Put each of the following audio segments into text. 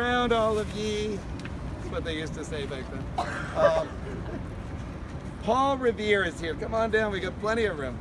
around, all of ye. That's what they used to say back then. Paul Revere is here. Come on down, we got plenty of room.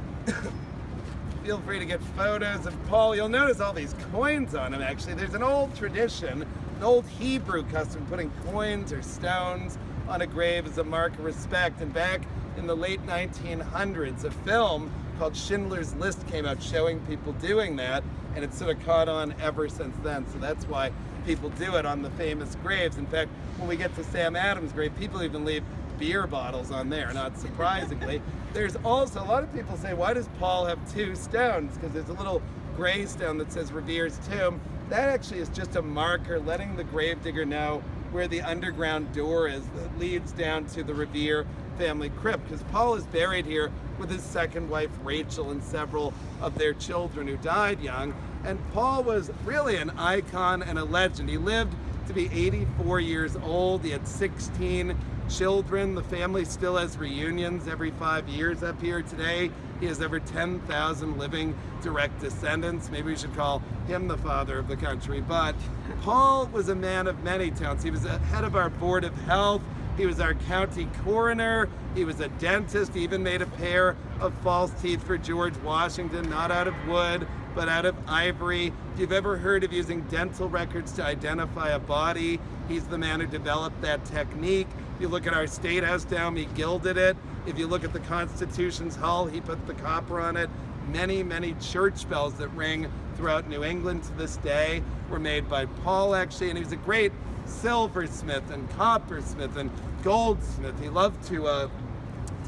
Feel free to get photos of Paul. You'll notice all these coins on him, actually. There's an old tradition, an old Hebrew custom, putting coins or stones on a grave as a mark of respect. And back in the late 1900s, a film called Schindler's List came out showing people doing that, and it's sort of caught on ever since then. So that's why people do it on the famous graves. In fact, when we get to Sam Adams' grave, people even leave beer bottles on there, not surprisingly. There's also, a lot of people say, why does Paul have two stones? Because there's a little gray stone that says Revere's tomb. That actually is just a marker letting the gravedigger know where the underground door is that leads down to the Revere family crypt, because Paul is buried here with his second wife Rachel and several of their children who died young. And Paul was really an icon and a legend. He lived to be 84 years old. He had 16 children. The family still has reunions every 5 years up here today. He has over 10,000 living direct descendants. Maybe we should call him the father of the country. But Paul was a man of many talents. He was the head of our Board of Health. He was our county coroner. He was a dentist. He even made a pair of false teeth for George Washington, not out of wood, but out of ivory. If you've ever heard of using dental records to identify a body, he's the man who developed that technique. If you look at our State House Dome, he gilded it. If you look at the Constitution's hull, he put the copper on it. Many, many church bells that ring throughout New England to this day were made by Paul, actually, and he was a great silversmith and coppersmith and goldsmith. He loved to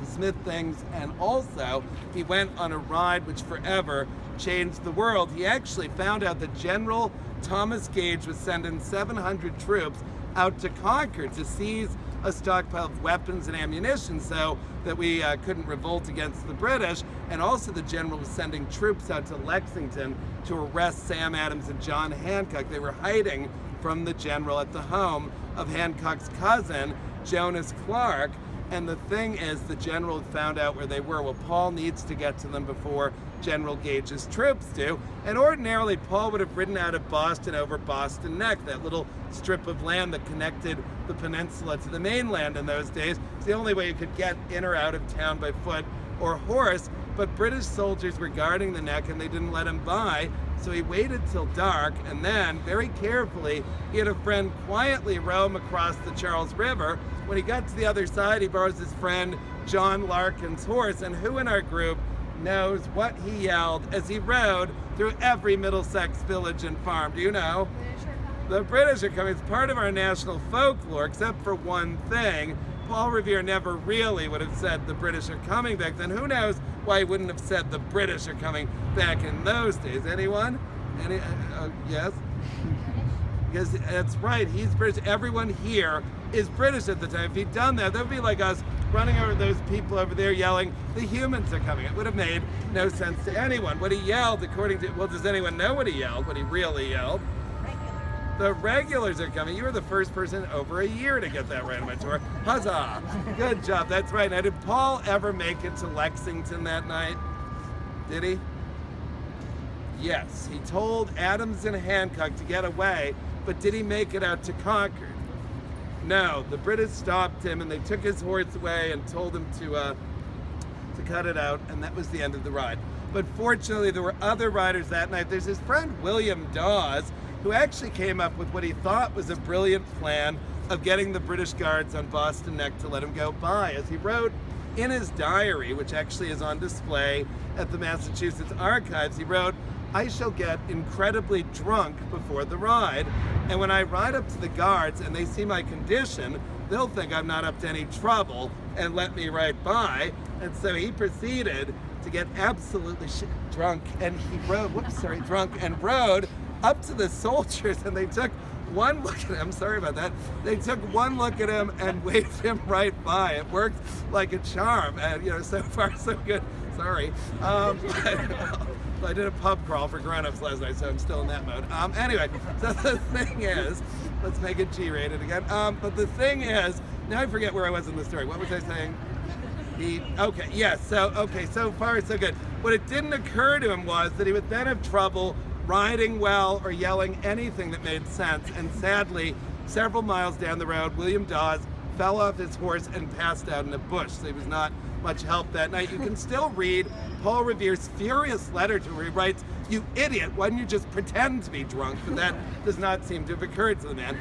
smith things, and also he went on a ride which forever changed the world. He actually found out that General Thomas Gage was sending 700 troops out to Concord to seize a stockpile of weapons and ammunition so that we couldn't revolt against the British. And also the general was sending troops out to Lexington to arrest Sam Adams and John Hancock. They were hiding from the general at the home of Hancock's cousin, Jonas Clark. And the thing is, the general had found out where they were. Well, Paul needs to get to them before General Gage's troops do. And ordinarily, Paul would have ridden out of Boston over Boston Neck, that little strip of land that connected the peninsula to the mainland in those days. It's the only way you could get in or out of town by foot or horse. But British soldiers were guarding the neck and they didn't let him by. So he waited till dark, and then, very carefully, he had a friend quietly row him across the Charles River. When he got to the other side, he borrows his friend John Larkin's horse, and who in our group knows what he yelled as he rode through every Middlesex village and farm? Do you know? The British are coming. It's part of our national folklore, except for one thing. Paul Revere never really would have said the British are coming back then. Who knows why he wouldn't have said the British are coming back in those days? Anyone? Yes? Because that's right, he's British. Everyone here is British at the time. If he'd done that, that would be like us running over those people over there yelling, the humans are coming. It would have made no sense to anyone. What he yelled, according to, well, does anyone know what he yelled, what he really yelled? The regulars are coming. You were the first person over a year to get that right on my tour. Huzzah! Good job. That's right. Now, did Paul ever make it to Lexington that night? Did he? Yes. He told Adams and Hancock to get away, but did he make it out to Concord? No. The British stopped him and they took his horse away and told him to cut it out, and that was the end of the ride. But fortunately, there were other riders that night. There's his friend William Dawes, who actually came up with what he thought was a brilliant plan of getting the British Guards on Boston Neck to let him go by. As he wrote in his diary, which actually is on display at the Massachusetts Archives, he wrote, "I shall get incredibly drunk before the ride, and when I ride up to the guards and they see my condition, they'll think I'm not up to any trouble and let me right by." And so he proceeded to get absolutely drunk, and he rode, drunk and rode up to the soldiers, and they took one look at him. Sorry about that. They took one look at him and waved him right by. It worked like a charm, and so far so good. Sorry. I did a pub crawl for grown-ups last night, so I'm still in that mode. Anyway, so the thing is, let's make it G-rated again. But the thing is, now I forget where I was in the story. What was I saying? So far so good. What it didn't occur to him was that he would then have trouble riding well or yelling anything that made sense. And sadly, several miles down the road, William Dawes fell off his horse and passed out in a bush. So he was not much help that night. You can still read Paul Revere's furious letter to her. He writes, "You idiot, why didn't you just pretend to be drunk?" But that does not seem to have occurred to the man.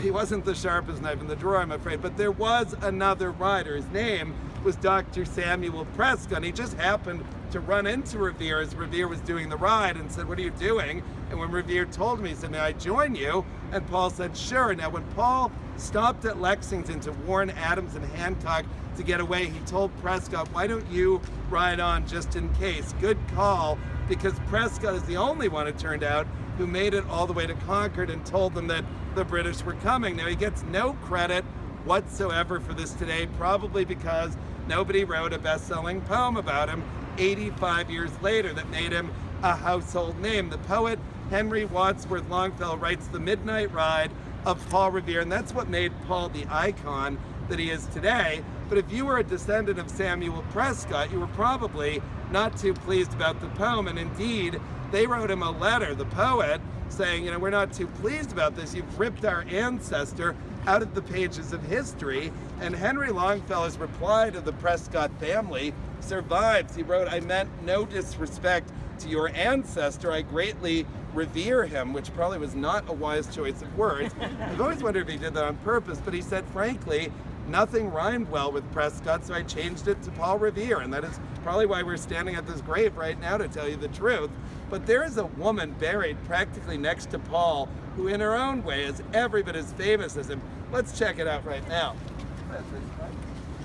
He wasn't the sharpest knife in the drawer, I'm afraid, but there was another rider. His name was Dr. Samuel Prescott. He just happened to run into Revere as Revere was doing the ride and said, "What are you doing?" And when Revere told him, he said, "May I join you?" And Paul said, "Sure." Now, when Paul stopped at Lexington to warn Adams and Hancock to get away, he told Prescott, "Why don't you ride on just in case?" Good call, because Prescott is the only one, it turned out, who made it all the way to Concord and told them that the British were coming. Now, he gets no credit whatsoever for this today, probably because nobody wrote a best-selling poem about him 85 years later that made him a household name. The poet Henry Wadsworth Longfellow writes the Midnight Ride of Paul Revere, and that's what made Paul the icon that he is today. But if you were a descendant of Samuel Prescott, you were probably not too pleased about the poem, and indeed, they wrote him a letter, the poet, saying, we're not too pleased about this. You've ripped our ancestor out of the pages of history. And Henry Longfellow's reply to the Prescott family survives. He wrote, "I meant no disrespect to your ancestor. I greatly revere him," which probably was not a wise choice of words. I've always wondered if he did that on purpose, but he said, frankly, nothing rhymed well with Prescott, so I changed it to Paul Revere, and that is probably why we're standing at this grave right now, to tell you the truth. But there is a woman buried practically next to Paul who in her own way is every bit as famous as him. Let's check it out right now.